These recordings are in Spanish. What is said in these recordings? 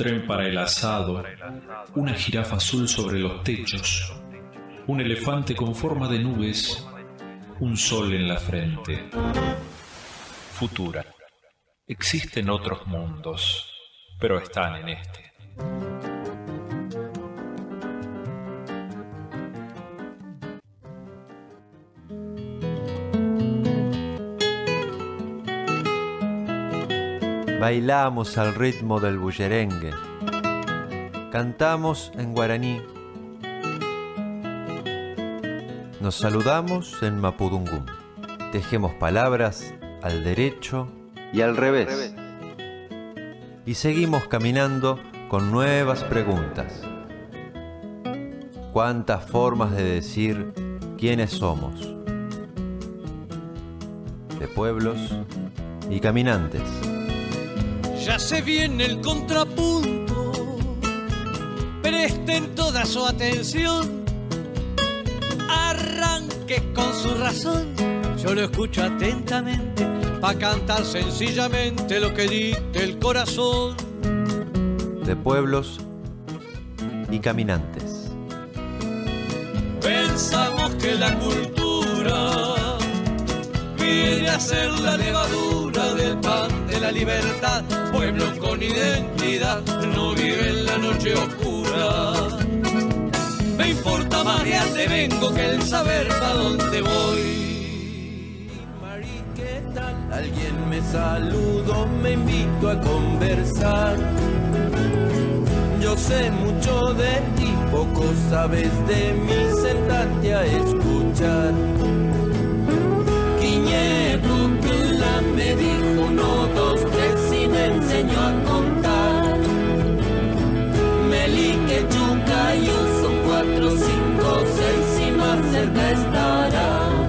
tren para el asado, una jirafa azul sobre los techos, un elefante con forma de nubes, un sol en la frente. Futura. Existen otros mundos, pero están en este. Bailamos al ritmo del bullerengue, cantamos en guaraní, nos saludamos en mapudungún, tejemos palabras al derecho y al revés, y seguimos caminando con nuevas preguntas. ¿Cuántas formas de decir quiénes somos? De pueblos y caminantes. Ya se viene el contrapunto, presten toda su atención, arranque con su razón, yo lo escucho atentamente, pa' cantar sencillamente lo que dicte el corazón. De pueblos y caminantes. Pensamos que la cultura viene a ser la levadura del pan de la libertad. Pueblo con identidad no vive en la noche oscura. Me importa más de dónde vengo que el saber pa' dónde voy. Mari, ¿qué tal? Alguien me saludó, me invito a conversar. Yo sé mucho de ti, poco sabes de mí, sentate a escuchar. Quiñerucula me dijo 1, 2, 3 y me enseñó a contar. Melique, Chucayu son 4, 5, 6 y más cerca estarás.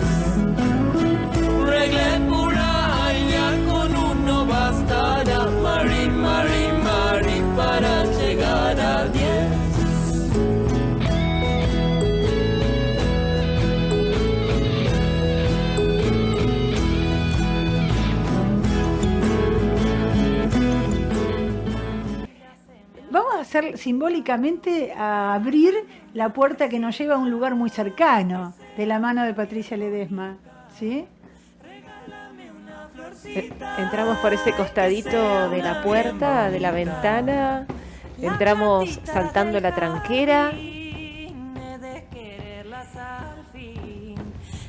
Regle pura, ya con 1 bastará. Mari, Mari, Mari para llegar a 10. Vamos a hacer simbólicamente a abrir la puerta que nos lleva a un lugar muy cercano, de la mano de Patricia Ledesma, ¿sí? Entramos por ese costadito de la puerta, de la ventana, entramos saltando la tranquera.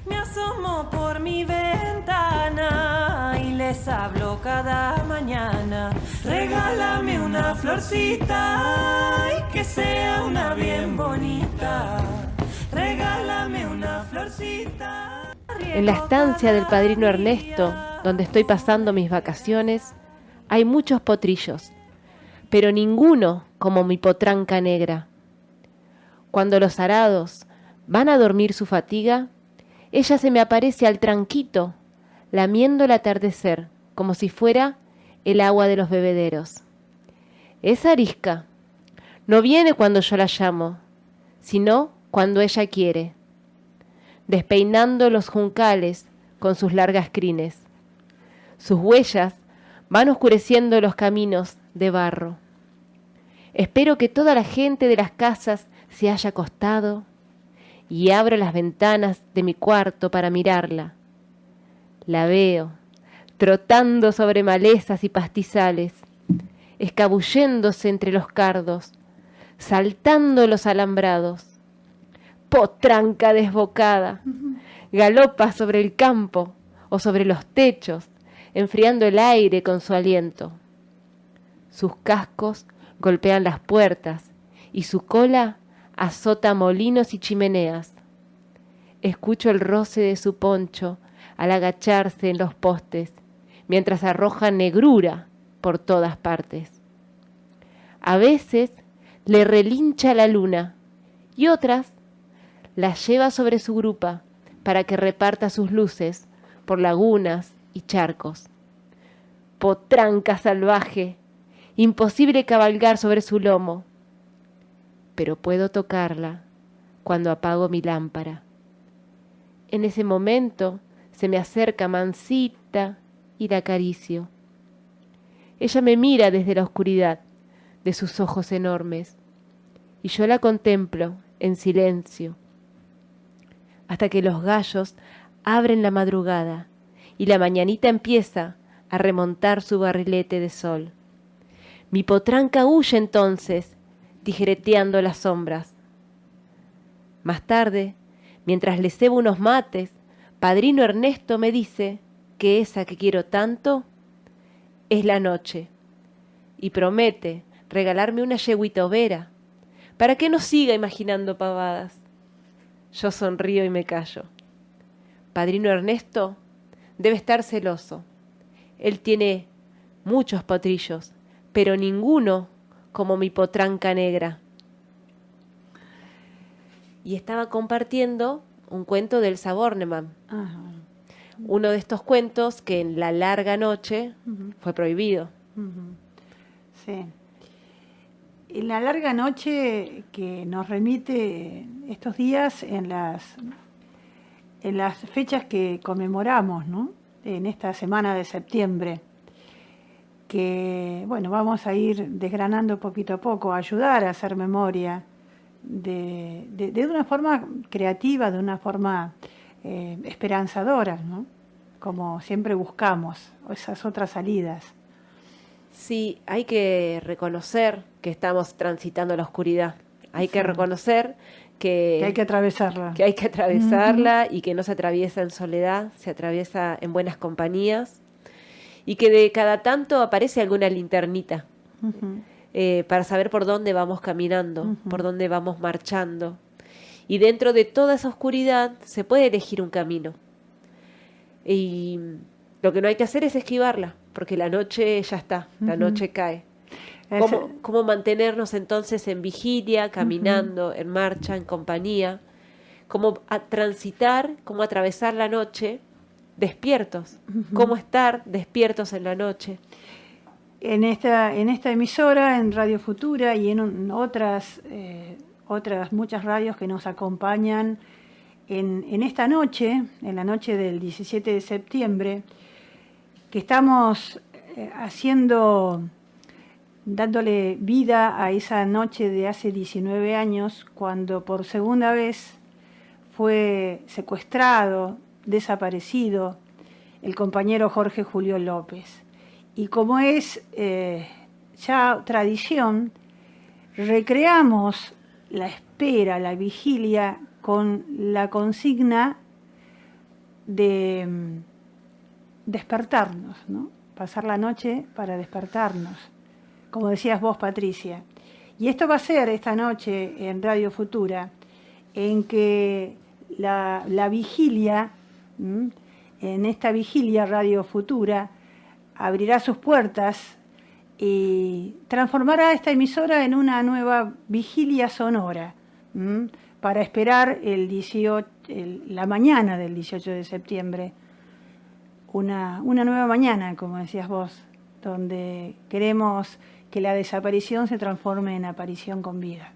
Me asomo por mi ventana y les hablo cada mañana. Regálame una florcita y que sea una bien bonita. Regálame una florcita. En la estancia del padrino Ernesto, donde estoy pasando mis vacaciones, hay muchos potrillos, pero ninguno como mi potranca negra. Cuando los arados van a dormir su fatiga, ella se me aparece al tranquito, lamiendo el atardecer, como si fuera el agua de los bebederos. Es arisca. No viene cuando yo la llamo, sino cuando ella quiere, despeinando los juncales con sus largas crines. Sus huellas van oscureciendo los caminos de barro. Espero que toda la gente de las casas se haya acostado y abro las ventanas de mi cuarto para mirarla. La veo, trotando sobre malezas y pastizales, escabulléndose entre los cardos, saltando los alambrados. Potranca desbocada, galopa sobre el campo o sobre los techos, enfriando el aire con su aliento. Sus cascos golpean las puertas y su cola azota molinos y chimeneas. Escucho el roce de su poncho al agacharse en los postes, mientras arroja negrura por todas partes. A veces le relincha la luna y otras la lleva sobre su grupa para que reparta sus luces por lagunas y charcos. Potranca salvaje, imposible cabalgar sobre su lomo, pero puedo tocarla cuando apago mi lámpara. En ese momento se me acerca mansita y la acaricio. Ella me mira desde la oscuridad, de sus ojos enormes, y yo la contemplo en silencio, hasta que los gallos abren la madrugada y la mañanita empieza a remontar su barrilete de sol. Mi potranca huye entonces, tijereteando las sombras. Más tarde, mientras le cebo unos mates, padrino Ernesto me dice que esa que quiero tanto es la noche, y promete regalarme una yegüita overa, para que no siga imaginando pavadas. Yo sonrío y me callo. Padrino Ernesto debe estar celoso. Él tiene muchos potrillos, pero ninguno como mi potranca negra. Y estaba compartiendo un cuento del Saborneman. Ajá. Uno de estos cuentos que en la larga noche fue prohibido. Sí. En la larga noche que nos remite estos días en las fechas que conmemoramos, ¿no? En esta semana de septiembre, que bueno, vamos a ir desgranando poquito a poco, a ayudar a hacer memoria de una forma creativa, de una forma esperanzadora, ¿no? Como siempre buscamos esas otras salidas. Sí, hay que reconocer que estamos transitando la oscuridad. Hay que reconocer que hay que atravesarla. Que hay que atravesarla y que no se atraviesa en soledad, se atraviesa en buenas compañías. Y que de cada tanto aparece alguna linternita para saber por dónde vamos caminando, por dónde vamos marchando. Y dentro de toda esa oscuridad se puede elegir un camino. Y lo que no hay que hacer es esquivarla, porque la noche ya está, la noche cae. ¿Cómo mantenernos entonces en vigilia, caminando, en marcha, en compañía? ¿Cómo transitar, cómo atravesar la noche despiertos? ¿Cómo estar despiertos en la noche? En esta emisora, en Radio Futura y en otras muchas radios que nos acompañan en esta noche, en la noche del 17 de septiembre, que estamos dándole vida a esa noche de hace 19 años, cuando por segunda vez fue secuestrado, desaparecido, el compañero Jorge Julio López. Y como es ya tradición, recreamos la espera, la vigilia, con la consigna de despertarnos, ¿no? Pasar la noche para despertarnos, como decías vos, Patricia. Y esto va a ser esta noche en Radio Futura, en que la vigilia, en esta vigilia Radio Futura, abrirá sus puertas y transformará esta emisora en una nueva vigilia sonora, para esperar la mañana del 18 de septiembre, una nueva mañana, como decías vos, donde queremos que la desaparición se transforme en aparición con vida.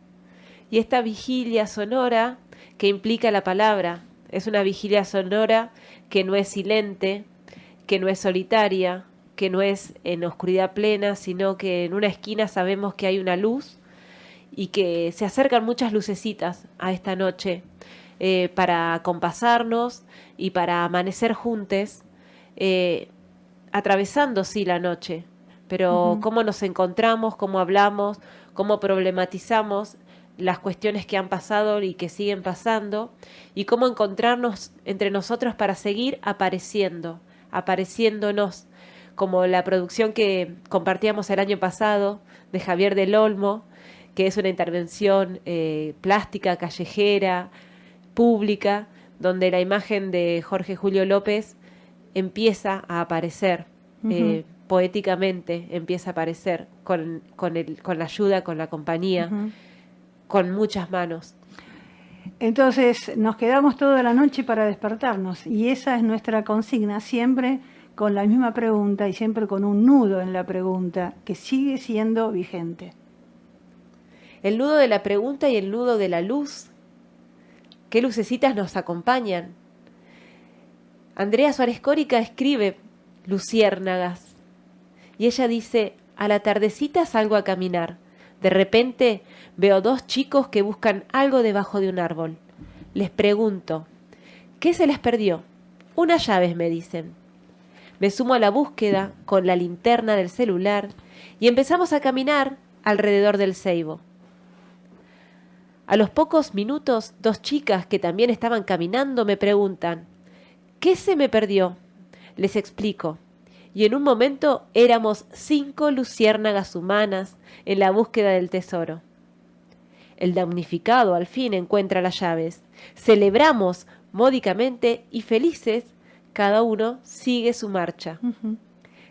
Y esta vigilia sonora que implica la palabra, es una vigilia sonora que no es silente, que no es solitaria, que no es en oscuridad plena, sino que en una esquina sabemos que hay una luz y que se acercan muchas lucecitas a esta noche para acompasarnos y para amanecer juntos, atravesando sí la noche, pero cómo nos encontramos, cómo hablamos, cómo problematizamos las cuestiones que han pasado y que siguen pasando, y cómo encontrarnos entre nosotros para seguir apareciéndonos, como la producción que compartíamos el año pasado de Javier del Olmo, que es una intervención plástica, callejera, pública, donde la imagen de Jorge Julio López empieza a aparecer, poéticamente empieza a aparecer, con la ayuda, con la compañía, con muchas manos. Entonces nos quedamos toda la noche para despertarnos, y esa es nuestra consigna, siempre con la misma pregunta y siempre con un nudo en la pregunta que sigue siendo vigente. El nudo de la pregunta y el nudo de la luz. ¿Qué lucecitas nos acompañan? Andrea Suárez Córica escribe Luciérnagas, y ella dice: a la tardecita salgo a caminar, De repente veo 2 chicos que buscan algo debajo de un árbol. Les pregunto, ¿qué se les perdió? Unas llaves, me dicen. Me sumo a la búsqueda con la linterna del celular y empezamos a caminar alrededor del ceibo. A los pocos minutos, 2 chicas que también estaban caminando me preguntan, ¿qué se me perdió? Les explico. Y en un momento éramos 5 luciérnagas humanas en la búsqueda del tesoro. El damnificado al fin encuentra las llaves. Celebramos módicamente y felices, cada uno sigue su marcha.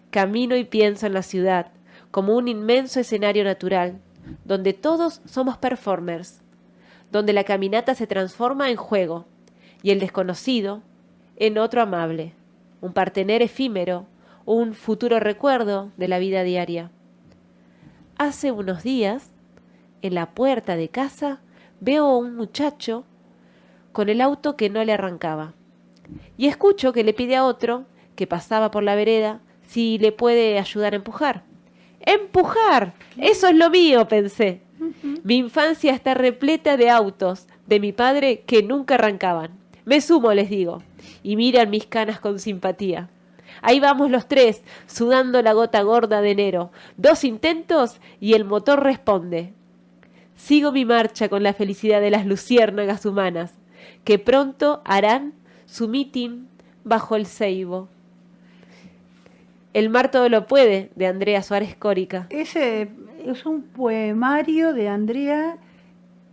Camino y pienso en la ciudad como un inmenso escenario natural, donde todos somos performers, donde la caminata se transforma en juego y el desconocido en otro amable, un partener efímero, un futuro recuerdo de la vida diaria. Hace unos días, en la puerta de casa, veo a un muchacho con el auto que no le arrancaba. Y escucho que le pide a otro, que pasaba por la vereda, si le puede ayudar a empujar. ¡Empujar! ¡Eso es lo mío!, pensé. Mi infancia está repleta de autos de mi padre que nunca arrancaban. Me sumo, les digo, y miran mis canas con simpatía. Ahí vamos los 3, sudando la gota gorda de enero. 2 intentos y el motor responde. Sigo mi marcha con la felicidad de las luciérnagas humanas, que pronto harán su mitin bajo el ceibo. El mar todo lo puede, de Andrea Suárez Córica. Ese es un poemario de Andrea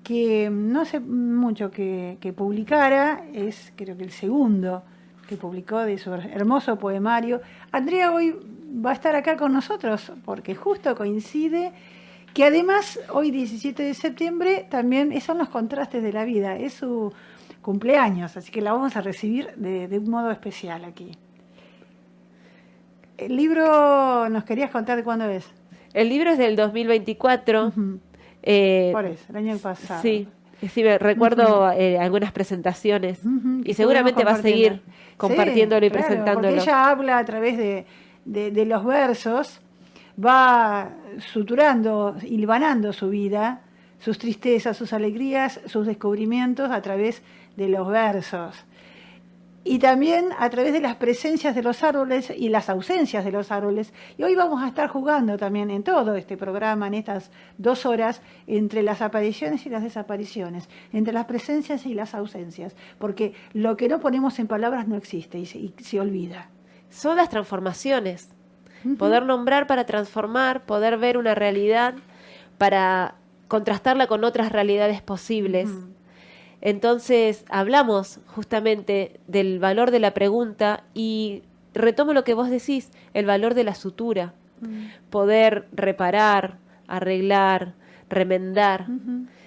que no hace mucho que publicara, es creo que el segundo que publicó de su hermoso poemario. Andrea hoy va a estar acá con nosotros porque justo coincide que además hoy 17 de septiembre también son los contrastes de la vida, es su cumpleaños, así que la vamos a recibir de un modo especial aquí. El libro, ¿nos querías contar de cuándo es? El libro es del 2024. Por eso, el año pasado. Sí, me recuerdo algunas presentaciones y seguramente va a seguir compartiéndolo y presentándolo. Porque ella habla a través de los versos, va suturando, hilvanando su vida, sus tristezas, sus alegrías, sus descubrimientos a través de los versos. Y también a través de las presencias de los árboles y las ausencias de los árboles. Y hoy vamos a estar jugando también en todo este programa, en estas 2 horas, entre las apariciones y las desapariciones, entre las presencias y las ausencias, porque lo que no ponemos en palabras no existe y se olvida. Son las transformaciones. Poder nombrar para transformar, poder ver una realidad para contrastarla con otras realidades posibles. Entonces hablamos justamente del valor de la pregunta y retomo lo que vos decís, el valor de la sutura, poder reparar, arreglar, remendar.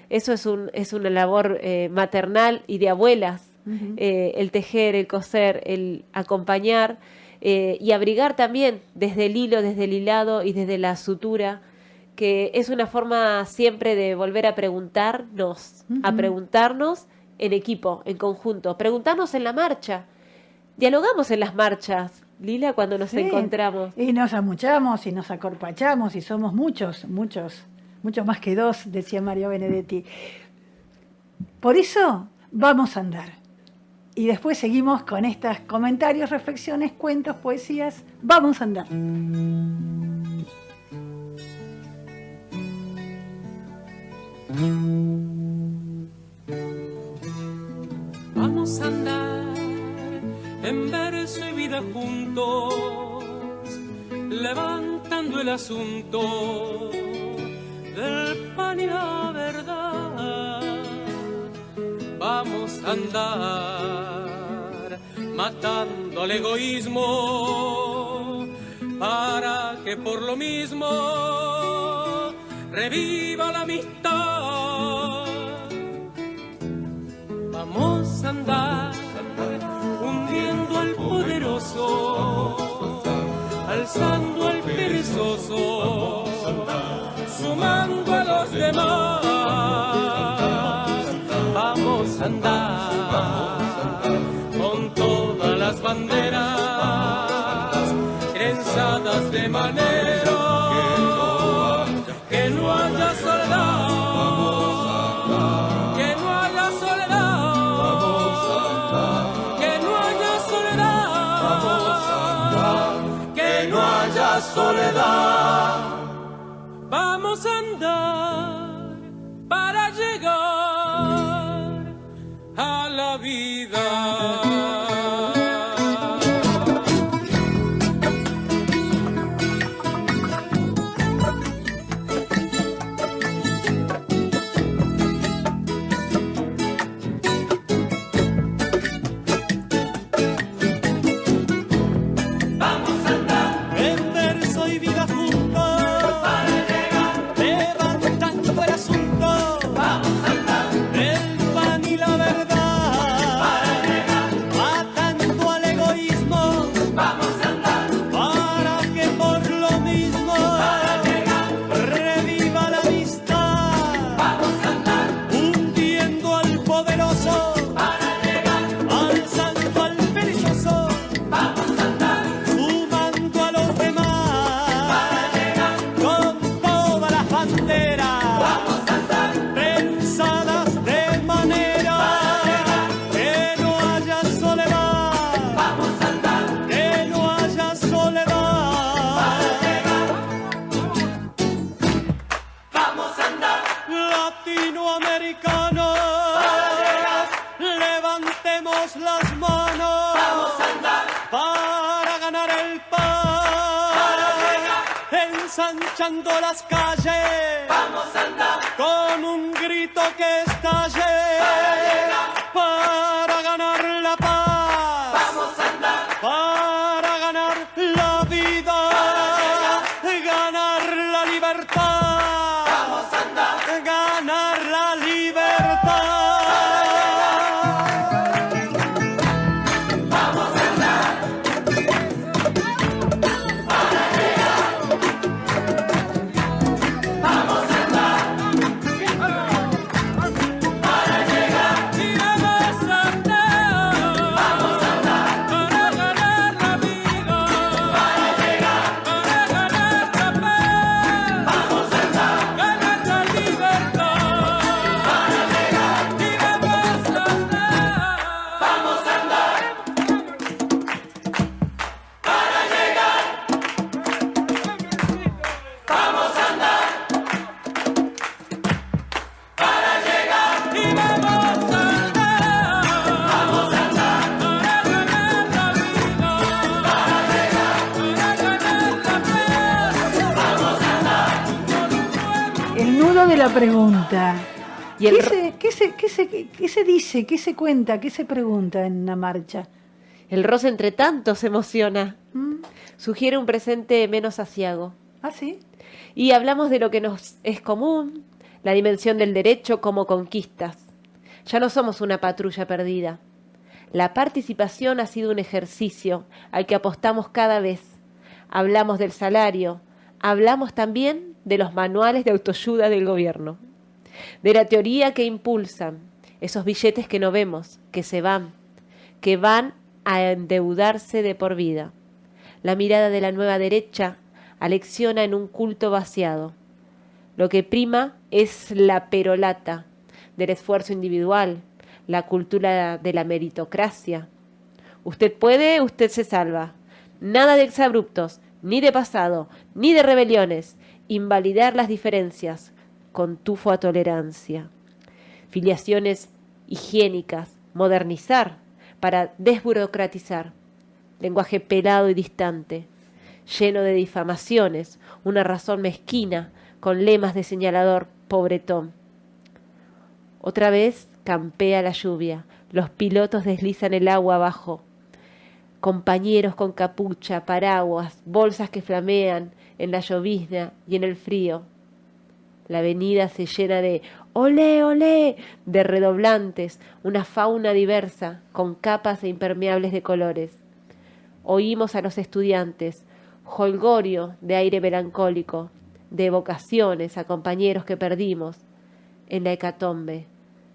Eso es una labor maternal y de abuelas, el tejer, el coser, el acompañar y abrigar también desde el hilo, desde el hilado y desde la sutura, que es una forma siempre de volver a preguntarnos, en equipo, en conjunto, preguntarnos en la marcha. Dialogamos en las marchas, Lila, cuando nos encontramos. Y nos amuchamos y nos acorpachamos y somos muchos más que 2, decía Mario Benedetti. Por eso vamos a andar. Y después seguimos con estos comentarios, reflexiones, cuentos, poesías. Vamos a andar. Vamos a andar en verso y vida juntos, levantando el asunto del pan y la verdad. Vamos a andar matando al egoísmo para que por lo mismo reviva la amistad. Vamos a andar hundiendo al poderoso, alzando al perezoso, sumando a los demás. Vamos a andar con todas las banderas trenzadas de manera que no haya la soledad. Vamos a andar para llegar a la vida. Ensanchando las calles, Vamos a andar con un grito que estalle, para ganar la paz, Vamos a andar para ganar la vida, ganar la libertad, Vamos a andar ganar la libertad. Vamos a andar Vamos a andar para llegar y vamos a andar para ganar la vida, para llegar, para ganar la paz, vamos a andar, ganar la libertad, para llegar y vamos a andar, vamos a andar para llegar, vamos a andar para llegar y vamos a andar, vamos a andar para ganar la vida, para llegar, para ganar la paz, vamos a andar. El nudo de la pregunta. Y el ¿Qué se dice, qué se cuenta, qué se pregunta en una marcha? El roce entre tanto se emociona. ¿Mm? Sugiere un presente menos aciago. ¿Ah, sí? Y hablamos de lo que nos es común, la dimensión del derecho como conquistas. Ya no somos una patrulla perdida. La participación ha sido un ejercicio al que apostamos cada vez. Hablamos del salario, hablamos también de los manuales de autoayuda del gobierno, de la teoría que impulsan, esos billetes que no vemos, que se van, que van a endeudarse de por vida. La mirada de la nueva derecha alecciona en un culto vaciado. Lo que prima es la perolata del esfuerzo individual, la cultura de la meritocracia. Usted puede, usted se salva. Nada de exabruptos, ni de pasado, ni de rebeliones. Invalidar las diferencias con tufo a tolerancia. Filiaciones higiénicas, modernizar para desburocratizar. Lenguaje pelado y distante, lleno de difamaciones, una razón mezquina con lemas de señalador pobretón. Otra vez campea la lluvia, los pilotos deslizan el agua abajo. Compañeros con capucha, paraguas, bolsas que flamean en la llovizna y en el frío. La avenida se llena de olé, olé, de redoblantes, una fauna diversa, con capas e impermeables de colores. Oímos a los estudiantes, jolgorio de aire melancólico, de evocaciones a compañeros que perdimos en la hecatombe.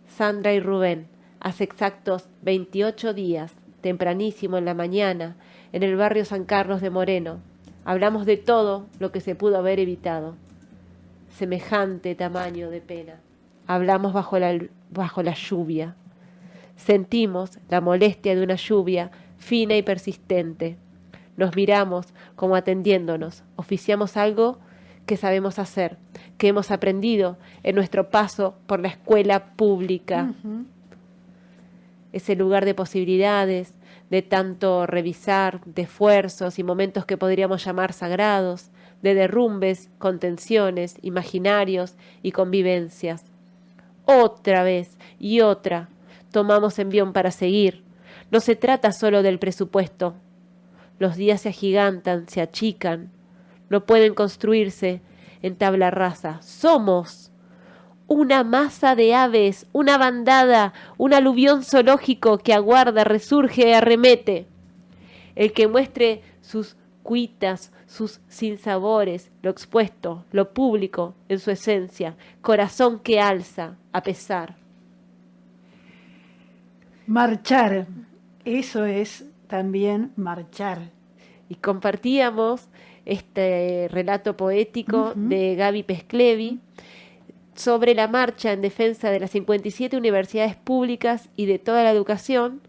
Sandra y Rubén, hace exactos 28 días, tempranísimo en la mañana, en el barrio San Carlos de Moreno, hablamos de todo lo que se pudo haber evitado. Semejante tamaño de pena. Hablamos bajo la lluvia. Sentimos la molestia de una lluvia fina y persistente. nos miramos como atendiéndonos, oficiamos algo que sabemos hacer, que hemos aprendido en nuestro paso por la escuela pública. Ese lugar de posibilidades, de tanto revisar, de esfuerzos y momentos que podríamos llamar sagrados, de derrumbes, contenciones, imaginarios y convivencias. Otra vez y otra, tomamos envión para seguir. No se trata solo del presupuesto. Los días se agigantan, se achican, no pueden construirse en tabla rasa. Somos una masa de aves, una bandada, un aluvión zoológico que aguarda, resurge, arremete. El que muestre sus cuitas, sus sinsabores, lo expuesto, lo público en su esencia, corazón que alza a pesar. Marchar, eso es también marchar. Y compartíamos este relato poético de Gaby Pesclevi sobre la marcha en defensa de las 57 universidades públicas y de toda la educación,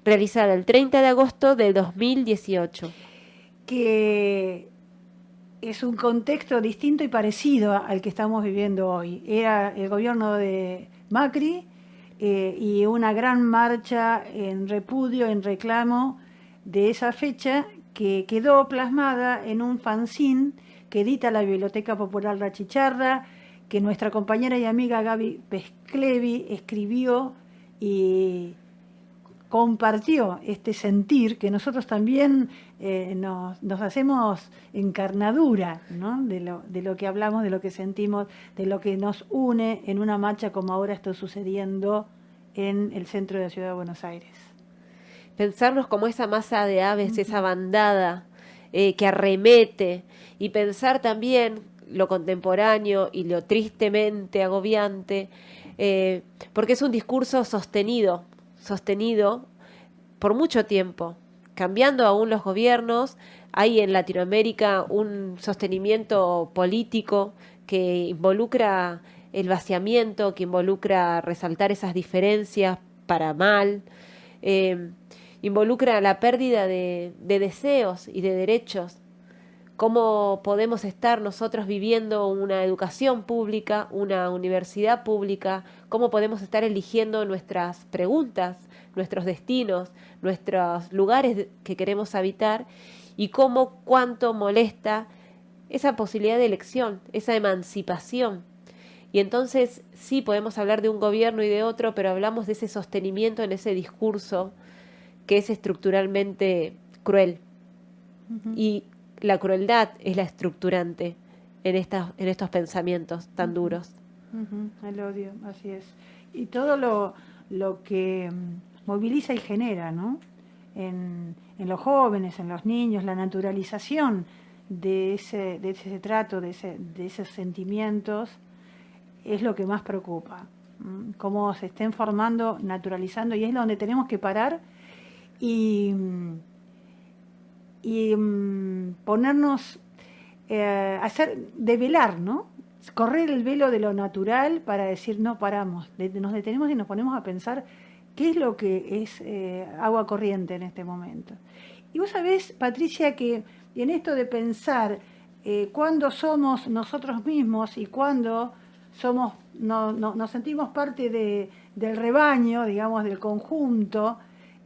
realizada el 30 de agosto del 2018. Que es un contexto distinto y parecido al que estamos viviendo hoy. Era el gobierno de Macri y una gran marcha en repudio, en reclamo de esa fecha, que quedó plasmada en un fanzine que edita la Biblioteca Popular La Chicharra, que nuestra compañera y amiga Gaby Pesclevi escribió y compartió este sentir que nosotros también nos hacemos encarnadura, ¿no? de lo que hablamos, de lo que sentimos, de lo que nos une en una marcha como ahora está sucediendo en el centro de la ciudad de Buenos Aires. Pensarnos como esa masa de aves, esa bandada que arremete, y pensar también lo contemporáneo y lo tristemente agobiante, porque es un discurso sostenido por mucho tiempo, cambiando aún los gobiernos. Hay en Latinoamérica un sostenimiento político que involucra el vaciamiento, que involucra resaltar esas diferencias para mal, involucra la pérdida de deseos y de derechos. ¿Cómo podemos estar nosotros viviendo una educación pública, una universidad pública? ¿Cómo podemos estar eligiendo nuestras preguntas, nuestros destinos, nuestros lugares que queremos habitar? Y cuánto molesta esa posibilidad de elección, esa emancipación. Y entonces sí podemos hablar de un gobierno y de otro, pero hablamos de ese sostenimiento en ese discurso que es estructuralmente cruel. Y la crueldad es la estructurante en estos pensamientos tan duros. El odio, así es. Y todo lo que moviliza y genera, ¿no? En los jóvenes, en los niños, la naturalización de ese trato, de esos sentimientos, es lo que más preocupa. Cómo se estén formando, naturalizando, y es donde tenemos que parar y ponernos, develar, ¿no? Correr el velo de lo natural para decir no paramos, nos detenemos y nos ponemos a pensar qué es lo que es agua corriente en este momento. Y vos sabés, Patricia, que en esto de pensar cuándo somos nosotros mismos y cuándo nos sentimos parte del rebaño, digamos, del conjunto,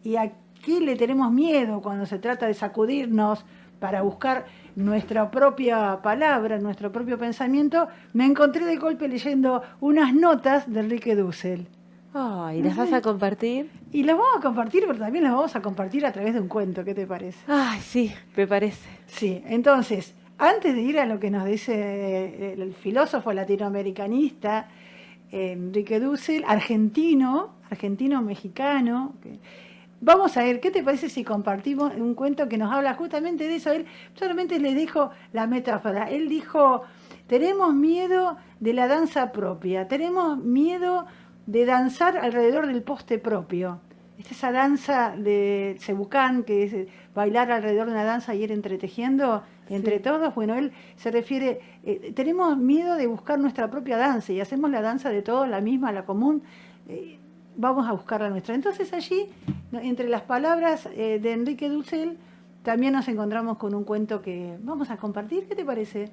y a qué le tenemos miedo cuando se trata de sacudirnos para buscar nuestra propia palabra, nuestro propio pensamiento, me encontré de golpe leyendo unas notas de Enrique Dussel. Ay, ¿las vas a compartir? Y las vamos a compartir, pero también las vamos a compartir a través de un cuento, ¿qué te parece? Ay, sí, me parece. Sí, entonces, antes de ir a lo que nos dice el filósofo latinoamericanista Enrique Dussel, argentino-mexicano, vamos a ver, ¿qué te parece si compartimos un cuento que nos habla justamente de eso? Él solamente le dijo la metáfora, él dijo, tenemos miedo de la danza propia, tenemos miedo de danzar alrededor del poste propio. Es esa danza de Cebucán, que es bailar alrededor de una danza y ir entretejiendo entre todos. Bueno, él se refiere, tenemos miedo de buscar nuestra propia danza y hacemos la danza de todos, la misma, la común, vamos a buscar la nuestra. Entonces allí, entre las palabras de Enrique Dussel, también nos encontramos con un cuento que vamos a compartir. ¿Qué te parece?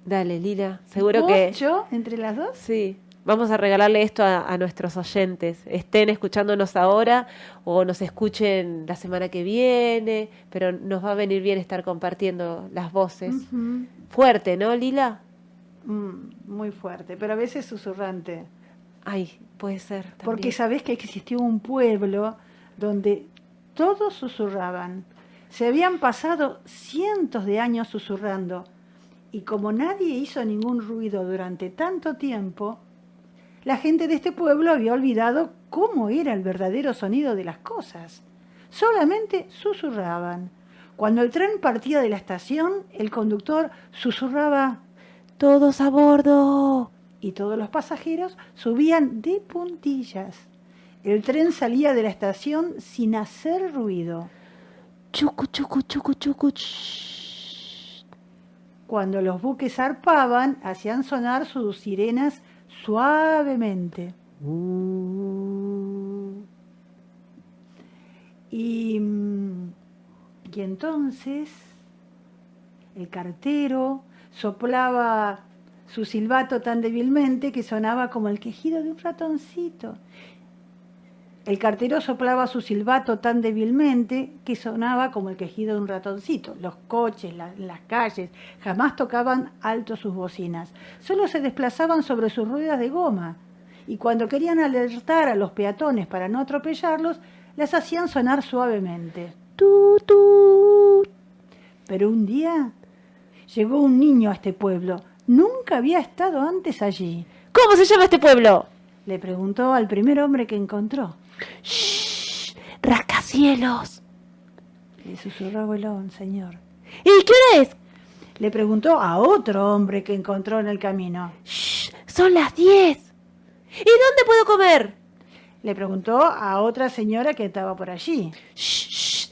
Dale, Lila. Seguro ¿Vos, que... yo, entre las dos? Sí. Vamos a regalarle esto a nuestros oyentes. Estén escuchándonos ahora o nos escuchen la semana que viene, pero nos va a venir bien estar compartiendo las voces. Ujú. Fuerte, ¿no, Lila? Muy fuerte, pero a veces susurrante. Ay, puede ser también. Porque sabés que existió un pueblo donde todos susurraban. Se habían pasado cientos de años susurrando. Y como nadie hizo ningún ruido durante tanto tiempo, la gente de este pueblo había olvidado cómo era el verdadero sonido de las cosas. Solamente susurraban. Cuando el tren partía de la estación, el conductor susurraba ¡Todos a bordo! y todos los pasajeros subían de puntillas. El tren salía de la estación sin hacer ruido. Chucu, chucu, chucu, chucu. Shh. Cuando los buques zarpaban, hacían sonar sus sirenas suavemente. Y entonces el cartero soplaba su silbato tan débilmente que sonaba como el quejido de un ratoncito. El cartero soplaba su silbato tan débilmente que sonaba como el quejido de un ratoncito. Los coches, las calles, jamás tocaban alto sus bocinas. Solo se desplazaban sobre sus ruedas de goma. Y cuando querían alertar a los peatones para no atropellarlos, las hacían sonar suavemente. Tu, tu. Pero un día llegó un niño a este pueblo. Nunca había estado antes allí. ¿Cómo se llama este pueblo? Le preguntó al primer hombre que encontró. ¡Shh! ¡Rascacielos! Le susurró el señor. ¿Y qué hora es? Le preguntó a otro hombre que encontró en el camino. ¡Shh! Son las 10. ¿Y dónde puedo comer? Le preguntó a otra señora que estaba por allí. ¡Shh! ¡Shh!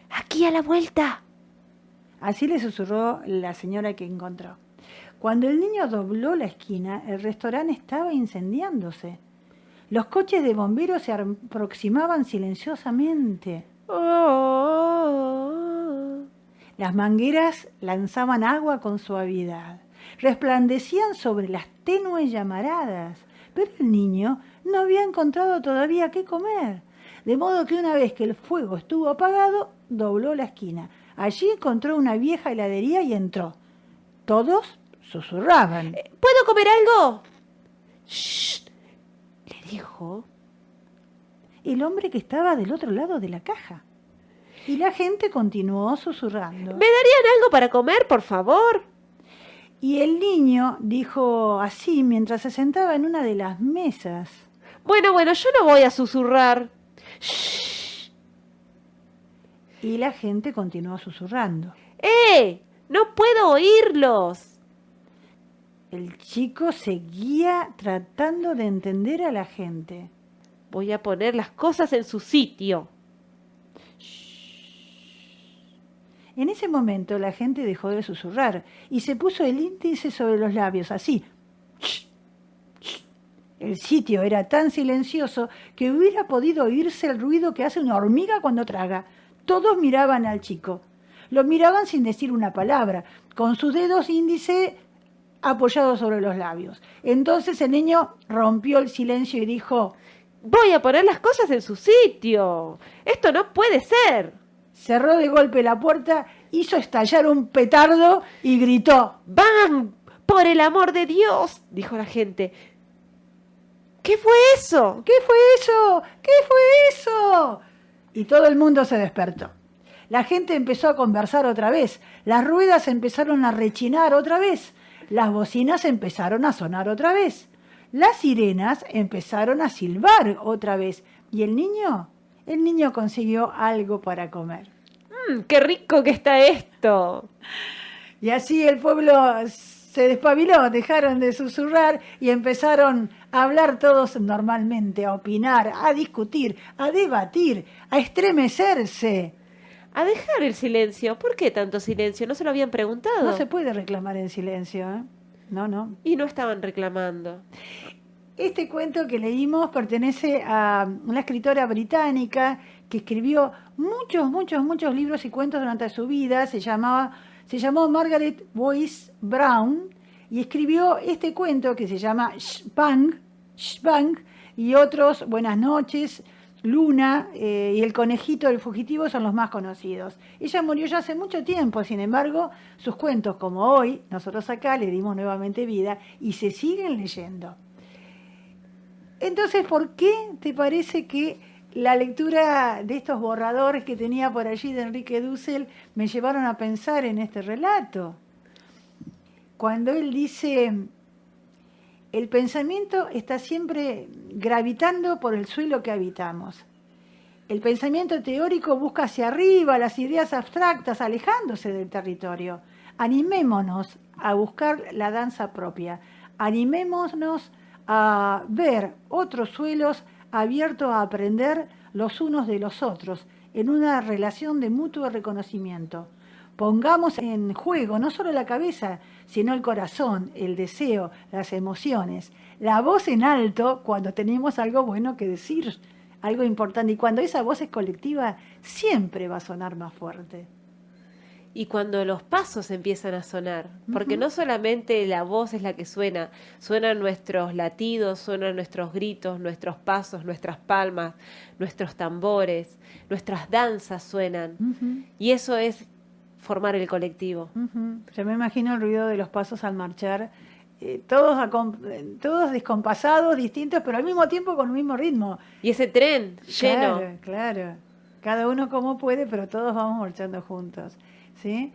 Aquí a la vuelta. Así le susurró la señora que encontró. Cuando el niño dobló la esquina, el restaurante estaba incendiándose. Los coches de bomberos se aproximaban silenciosamente. Las mangueras lanzaban agua con suavidad. Resplandecían sobre las tenues llamaradas. Pero el niño no había encontrado todavía qué comer. De modo que una vez que el fuego estuvo apagado, dobló la esquina. Allí encontró una vieja heladería y entró. Todos susurraban. ¿Puedo comer algo? ¡Shh! Le dijo El hombre que estaba del otro lado de la caja. Y la gente continuó susurrando. ¿Me darían algo para comer, por favor? Y el niño dijo así mientras se sentaba en una de las mesas. Bueno, yo no voy a susurrar. ¡Shh! Y la gente continuó susurrando. ¡No puedo oírlos! El chico seguía tratando de entender a la gente. Voy a poner las cosas en su sitio. En ese momento la gente dejó de susurrar y se puso el índice sobre los labios, así. El sitio era tan silencioso que hubiera podido oírse el ruido que hace una hormiga cuando traga. Todos miraban al chico. Lo miraban sin decir una palabra, con sus dedos índice apoyados sobre los labios. Entonces el niño rompió el silencio y dijo: Voy a poner las cosas en su sitio. Esto no puede ser. Cerró de golpe la puerta, hizo estallar un petardo y gritó: ¡Van! ¡Por el amor de Dios! Dijo la gente. ¿Qué fue eso? ¿Qué fue eso? ¿Qué fue eso? Y todo el mundo se despertó. La gente empezó a conversar otra vez. Las ruedas empezaron a rechinar otra vez. Las bocinas empezaron a sonar otra vez. Las sirenas empezaron a silbar otra vez. ¿Y el niño? El niño consiguió algo para comer. ¡Qué rico que está esto! Y así el pueblo se despabiló, dejaron de susurrar y empezaron a hablar todos normalmente, a opinar, a discutir, a debatir, a estremecerse. A dejar el silencio. ¿Por qué tanto silencio? ¿No se lo habían preguntado? No se puede reclamar en silencio, ¿eh? No. Y no estaban reclamando. Este cuento que leímos pertenece a una escritora británica que escribió muchos libros y cuentos durante su vida. Se llamó Margaret Boyce Brown y escribió este cuento que se llama Shbang, y otros, Buenas noches, Luna y El conejito del fugitivo son los más conocidos. Ella murió ya hace mucho tiempo, sin embargo, sus cuentos, como hoy, nosotros acá le dimos nuevamente vida y se siguen leyendo. Entonces, ¿por qué te parece que la lectura de estos borradores que tenía por allí de Enrique Dussel me llevaron a pensar en este relato? Cuando él dice: el pensamiento está siempre gravitando por el suelo que habitamos. El pensamiento teórico busca hacia arriba las ideas abstractas, alejándose del territorio. Animémonos a buscar la danza propia. Animémonos a ver otros suelos abiertos a aprender los unos de los otros, en una relación de mutuo reconocimiento. Pongamos en juego no solo la cabeza, sino el corazón, el deseo, las emociones, la voz en alto cuando tenemos algo bueno que decir, algo importante. Y cuando esa voz es colectiva, siempre va a sonar más fuerte. Y cuando los pasos empiezan a sonar, porque no solamente la voz es la que suena, suenan nuestros latidos, suenan nuestros gritos, nuestros pasos, nuestras palmas, nuestros tambores, nuestras danzas suenan. Y eso es formar el colectivo. Yo me imagino el ruido de los pasos al marchar, todos descompasados, distintos, pero al mismo tiempo con el mismo ritmo. Y ese tren lleno. Claro. Cada uno como puede, pero todos vamos marchando juntos. ¿Sí?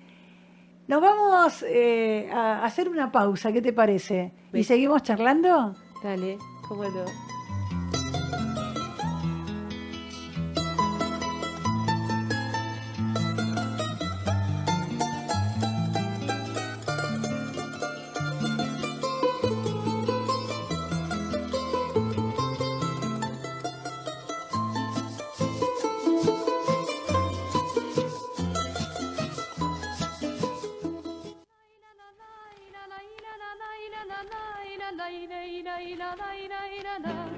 Nos vamos a hacer una pausa, ¿qué te parece? ¿Y seguimos charlando? Dale, cómo no. la la la la la la la la la la la la la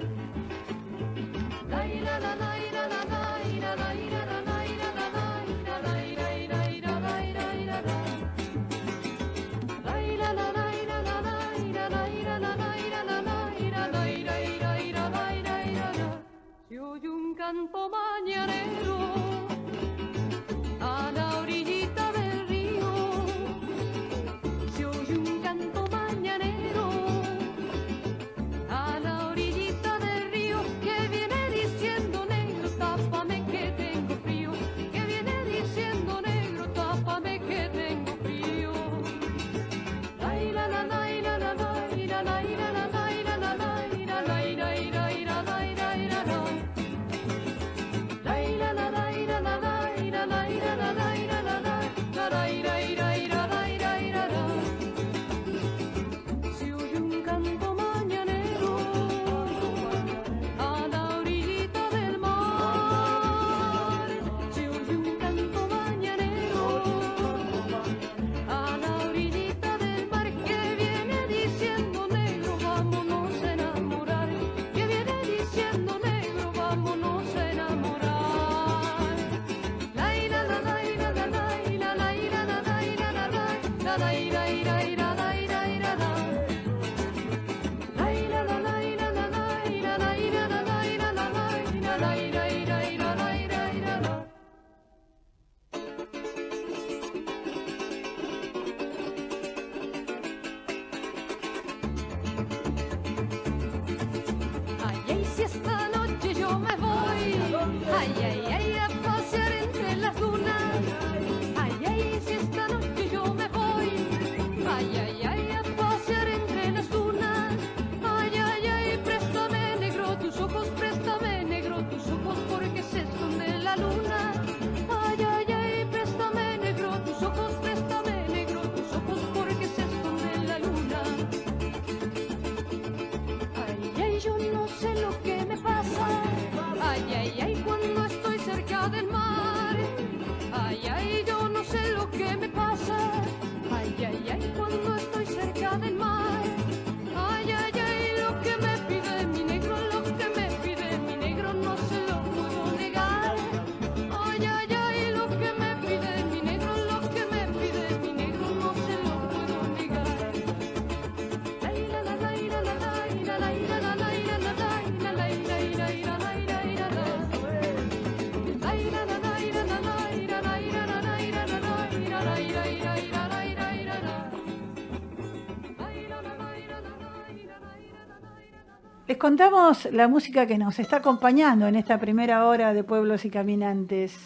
Les contamos la música que nos está acompañando en esta primera hora de Pueblos y Caminantes.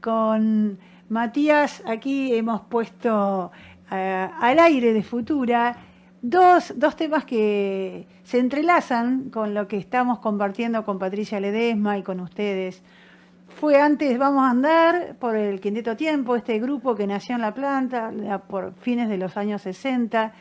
Con Matías aquí hemos puesto al aire de Futura dos temas que se entrelazan con lo que estamos compartiendo con Patricia Ledesma y con ustedes. Fue antes Vamos a andar por el Quinteto Tiempo, este grupo que nació en La Planta por fines de los años 60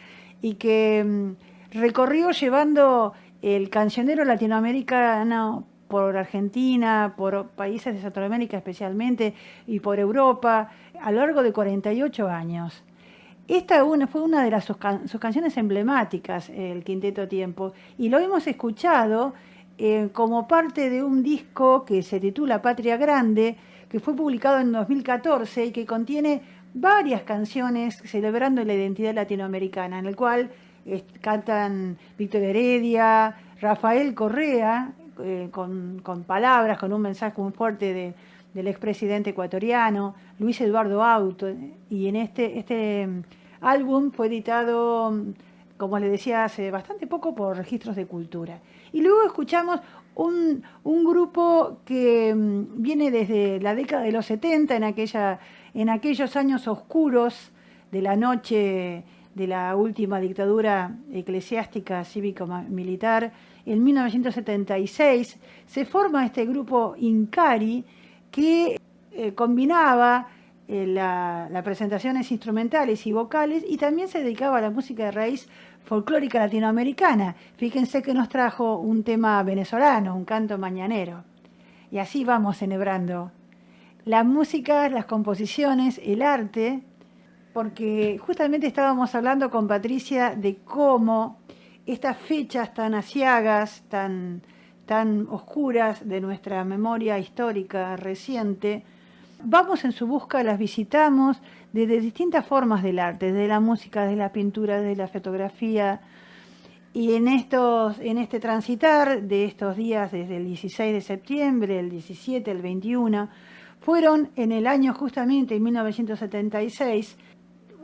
y que recorrió llevando el cancionero latinoamericano por Argentina, por países de Centroamérica especialmente y por Europa a lo largo de 48 años. Esta fue una de sus canciones emblemáticas, el Quinteto Tiempo, y lo hemos escuchado como parte de un disco que se titula Patria Grande, que fue publicado en 2014 y que contiene varias canciones celebrando la identidad latinoamericana, en el cual cantan Víctor Heredia, Rafael Correa, con palabras, con un mensaje muy fuerte del expresidente ecuatoriano, Luis Eduardo Auto, y en este álbum fue editado, como les decía, hace bastante poco por Registros de Cultura. Y luego escuchamos un grupo que viene desde la década de los 70, en aquellos años oscuros de la noche de la última dictadura eclesiástica cívico-militar. En 1976 se forma este grupo Incari que combinaba las presentaciones instrumentales y vocales y también se dedicaba a la música de raíz folclórica latinoamericana. Fíjense que nos trajo un tema venezolano, un canto mañanero. Y así vamos celebrando la música, las composiciones, el arte, porque justamente estábamos hablando con Patricia de cómo estas fechas tan aciagas, tan oscuras de nuestra memoria histórica reciente, vamos en su busca, las visitamos desde distintas formas del arte, desde la música, desde la pintura, desde la fotografía. Y en este transitar de estos días, desde el 16 de septiembre, el 17, el 21, fueron en el año justamente 1976,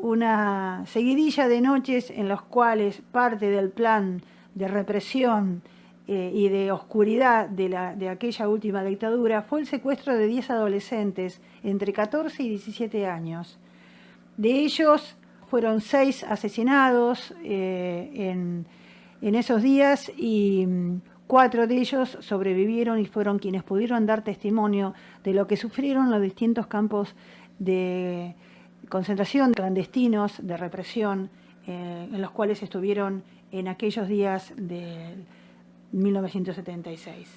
una seguidilla de noches en los cuales parte del plan de represión y de oscuridad de aquella última dictadura fue el secuestro de 10 adolescentes entre 14 y 17 años. De ellos fueron 6 asesinados en esos días y 4 de ellos sobrevivieron y fueron quienes pudieron dar testimonio de lo que sufrieron los distintos campos de concentración clandestinos, de represión, en los cuales estuvieron en aquellos días de 1976.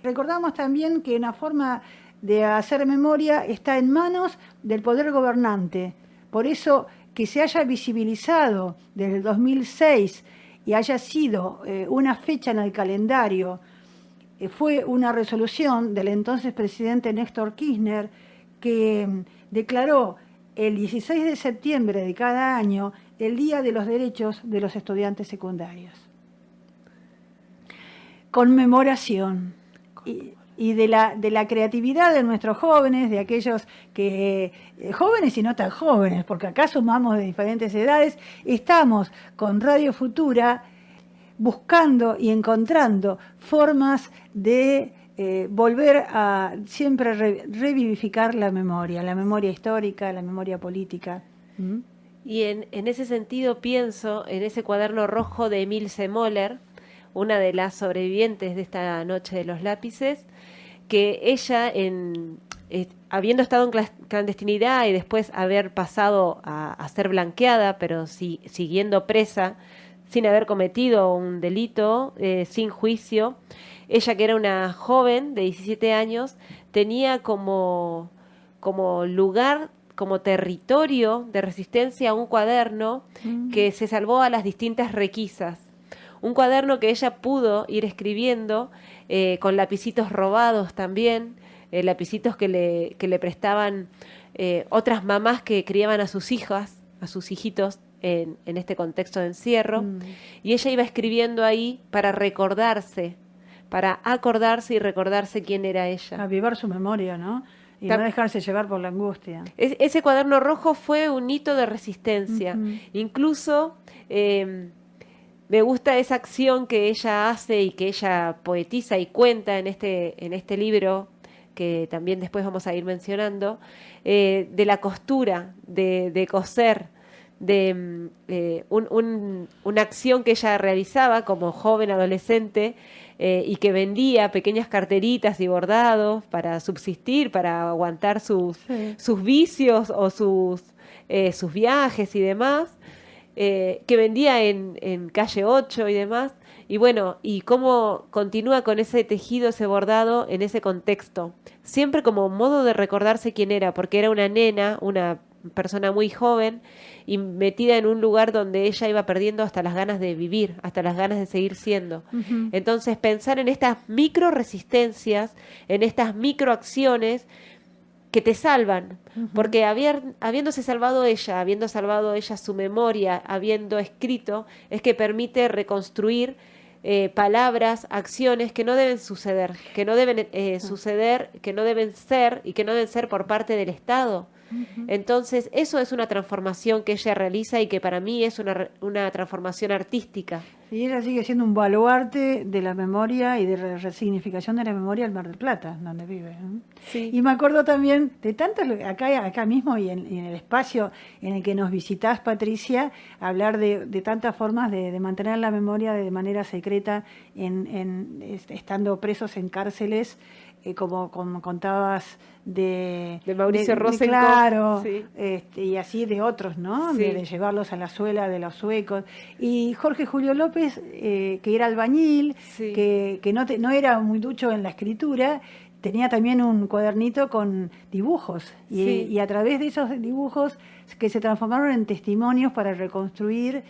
Recordamos también que una forma de hacer memoria está en manos del poder gobernante. Por eso que se haya visibilizado desde el 2006 y haya sido una fecha en el calendario, fue una resolución del entonces presidente Néstor Kirchner que declaró el 16 de septiembre de cada año el Día de los Derechos de los Estudiantes Secundarios. Conmemoración y de la creatividad de nuestros jóvenes, de aquellos que, jóvenes y no tan jóvenes, porque acá sumamos de diferentes edades, estamos con Radio Futura buscando y encontrando formas de volver a siempre revivificar la memoria histórica, la memoria política. Y en ese sentido pienso en ese cuaderno rojo de Emil Semoller, una de las sobrevivientes de esta Noche de los Lápices, que ella, habiendo estado en clandestinidad y después haber pasado a ser blanqueada, pero siguiendo presa, sin haber cometido un delito, sin juicio, ella, que era una joven de 17 años, tenía como lugar, como territorio de resistencia, un cuaderno que se salvó a las distintas requisas. Un cuaderno que ella pudo ir escribiendo con lapicitos robados también, lapicitos que le prestaban otras mamás que criaban a sus hijas, a sus hijitos en este contexto de encierro. Y ella iba escribiendo ahí para recordarse, para acordarse y recordarse quién era ella. Avivar su memoria, ¿no? Y no dejarse llevar por la angustia. Ese cuaderno rojo fue un hito de resistencia. Incluso Me gusta esa acción que ella hace y que ella poetiza y cuenta en este libro, que también después vamos a ir mencionando, de la costura, de coser, de una acción que ella realizaba como joven adolescente, y que vendía pequeñas carteritas y bordados para subsistir, para aguantar sus vicios o sus viajes y demás, que vendía en calle 8 y demás. Y bueno, y cómo continúa con ese tejido, ese bordado en ese contexto. Siempre como modo de recordarse quién era, porque era una nena, una persona muy joven y metida en un lugar donde ella iba perdiendo hasta las ganas de vivir, hasta las ganas de seguir siendo. Entonces, pensar en estas micro resistencias, en estas micro acciones que te salvan, porque habiéndose salvado ella, habiendo salvado ella su memoria, habiendo escrito, es que permite reconstruir palabras, acciones que no deben suceder, que no deben suceder, que no deben ser y que no deben ser por parte del Estado. Entonces, eso es una transformación que ella realiza y que para mí es una transformación artística. Y ella sigue siendo un baluarte de la memoria y de la resignificación de la memoria del Mar del Plata, donde vive. Sí. Y me acuerdo también de tantas, acá mismo y en el espacio en el que nos visitás, Patricia, hablar de tantas formas de mantener la memoria de manera secreta, estando presos en cárceles, como contabas de Mauricio Rosenkoff. Claro, sí. Y así de otros, ¿no? Sí. De llevarlos a la suela de los suecos. Y Jorge Julio López, que era albañil, Sí. que no era muy ducho en la escritura, tenía también un cuadernito con dibujos. Sí. Y a través de esos dibujos que se transformaron en testimonios para reconstruir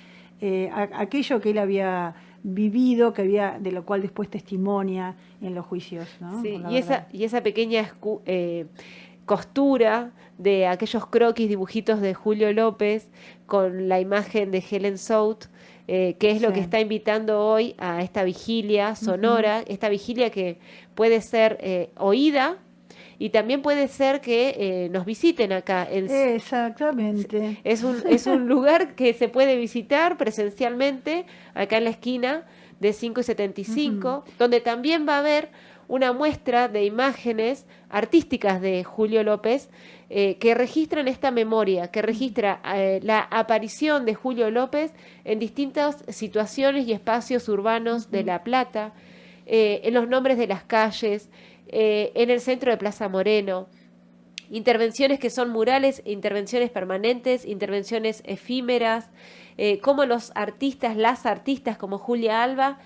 aquello que él había vivido, de lo cual después testimonia en los juicios, ¿no? Sí, La y verdad. esa pequeña costura de aquellos croquis, dibujitos de Julio López con la imagen de Helen South, que es lo Sí. que está invitando hoy a esta vigilia sonora, esta vigilia que puede ser oída y también puede ser que nos visiten acá. Exactamente. Es un lugar que se puede visitar presencialmente acá en la esquina de 5 y 75, donde también va a haber una muestra de imágenes artísticas de Julio López que registran esta memoria, que registra la aparición de Julio López en distintas situaciones y espacios urbanos de La Plata, en los nombres de las calles, en el centro de Plaza Moreno. Intervenciones que son murales, intervenciones permanentes, intervenciones efímeras, cómo los artistas, las artistas como Julia Alba,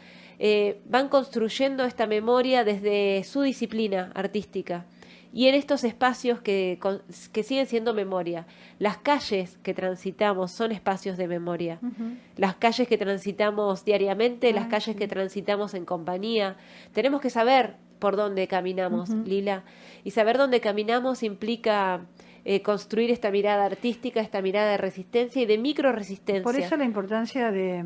van construyendo esta memoria desde su disciplina artística. Y en estos espacios que siguen siendo memoria. Las calles que transitamos son espacios de memoria. Las calles que transitamos diariamente, las calles que transitamos en compañía. Tenemos que saber por dónde caminamos, Lila. Y saber dónde caminamos implica construir esta mirada artística, esta mirada de resistencia y de microresistencia. Por eso la importancia de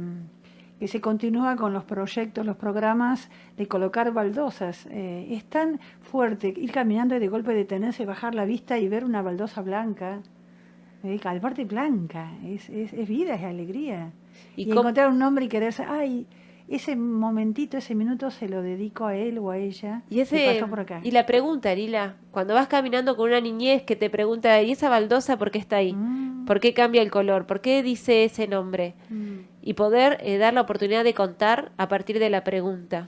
que se continúa con los proyectos, los programas de colocar baldosas. Es tan fuerte ir caminando y de golpe detenerse, bajar la vista y ver una baldosa blanca. Aparte blanca, es vida, es alegría. Y encontrar un nombre y quererse, ay, ese momentito, ese minuto se lo dedico a él o a ella y que pasó por acá. Y la pregunta, Lila, cuando vas caminando con una niñez que te pregunta, ¿y esa baldosa por qué está ahí? ¿Por qué cambia el color? ¿Por qué dice ese nombre? Y poder dar la oportunidad de contar a partir de la pregunta.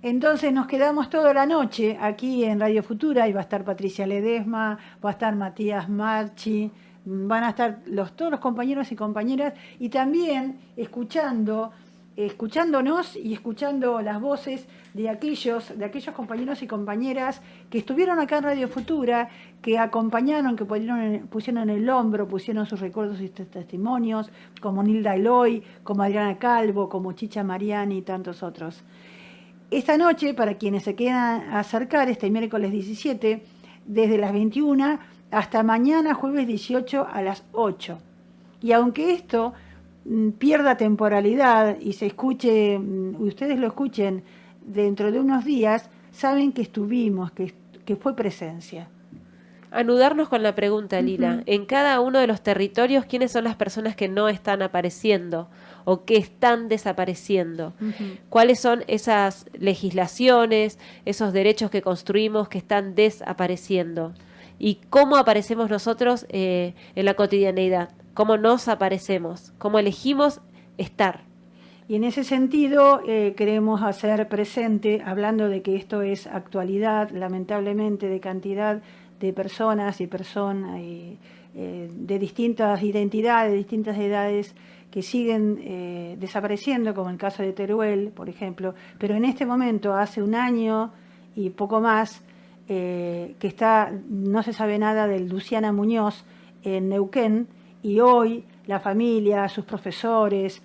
Entonces nos quedamos toda la noche aquí en Radio Futura y va a estar Patricia Ledesma, va a estar Matías Marchi, van a estar todos los compañeros y compañeras y también escuchándonos y escuchando las voces de aquellos compañeros y compañeras que estuvieron acá en Radio Futura, que acompañaron, que pusieron el hombro, pusieron sus recuerdos y testimonios, como Nilda Eloy, como Adriana Calvo, como Chicha Mariani y tantos otros. Esta noche, para quienes se quieran acercar, este miércoles 17, desde las 21 hasta mañana, jueves 18 a las 8. Y aunque esto pierda temporalidad y se escuche, ustedes lo escuchen dentro de unos días, saben que estuvimos, que fue presencia. Anudarnos con la pregunta, Lila. En cada uno de los territorios, ¿quiénes son las personas que no están apareciendo o que están desapareciendo? ¿Cuáles son esas legislaciones, esos derechos que construimos que están desapareciendo? ¿Y cómo aparecemos nosotros en la cotidianeidad? ¿Cómo nos aparecemos? ¿Cómo elegimos estar? Y en ese sentido queremos hacer presente, hablando de que esto es actualidad, lamentablemente, de cantidad de personas y personas de distintas identidades, de distintas edades, que siguen desapareciendo, como el caso de Teruel, por ejemplo, pero en este momento, hace un año y poco más, que no se sabe nada de Luciana Muñoz en Neuquén, y hoy la familia, sus profesores,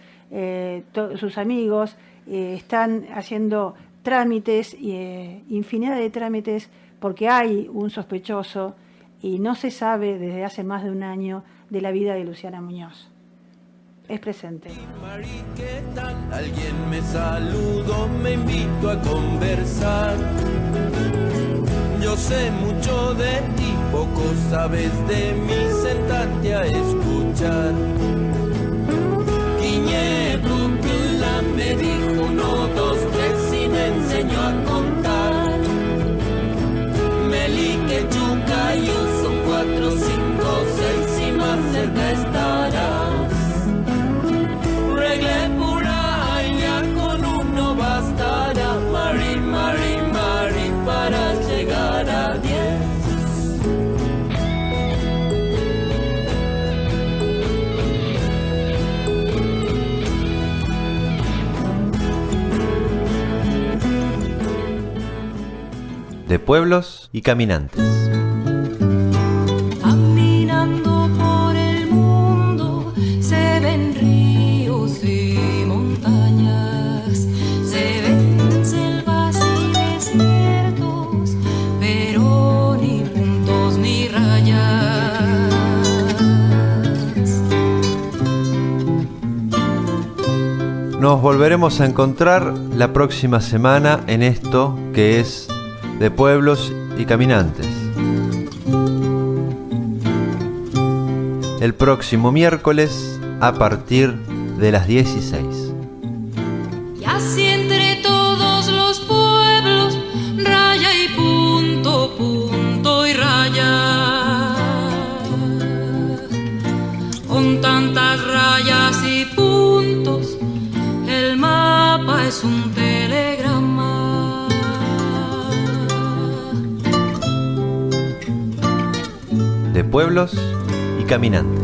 sus amigos están haciendo trámites, infinidad de trámites, porque hay un sospechoso y no se sabe desde hace más de un año de la vida de Luciana Muñoz. Es presente. Mari, ¿qué tal? Alguien me saludó, me invito a conversar. Yo sé mucho de ti, poco sabes de mí, sentate a escuchar. Quiñe Brunquila me dijo 1, 2, 3 y me enseñó a contar. Melique, Chucayo son 4, 5, 6 y más cerca estarás. Regle pura, ya con 1 bastará. Mari, Mari, Mari, para llegar a 10. De pueblos y caminantes. Caminando por el mundo se ven ríos y montañas, se ven selvas y desiertos, pero ni puntos ni rayas. Nos volveremos a encontrar la próxima semana en esto que es De Pueblos y Caminantes. El próximo miércoles a partir de las 16. Y así entre todos los pueblos, raya y punto, punto y raya. Con tantas rayas y puntos, el mapa es un telegrama. De Pueblos y Caminantes.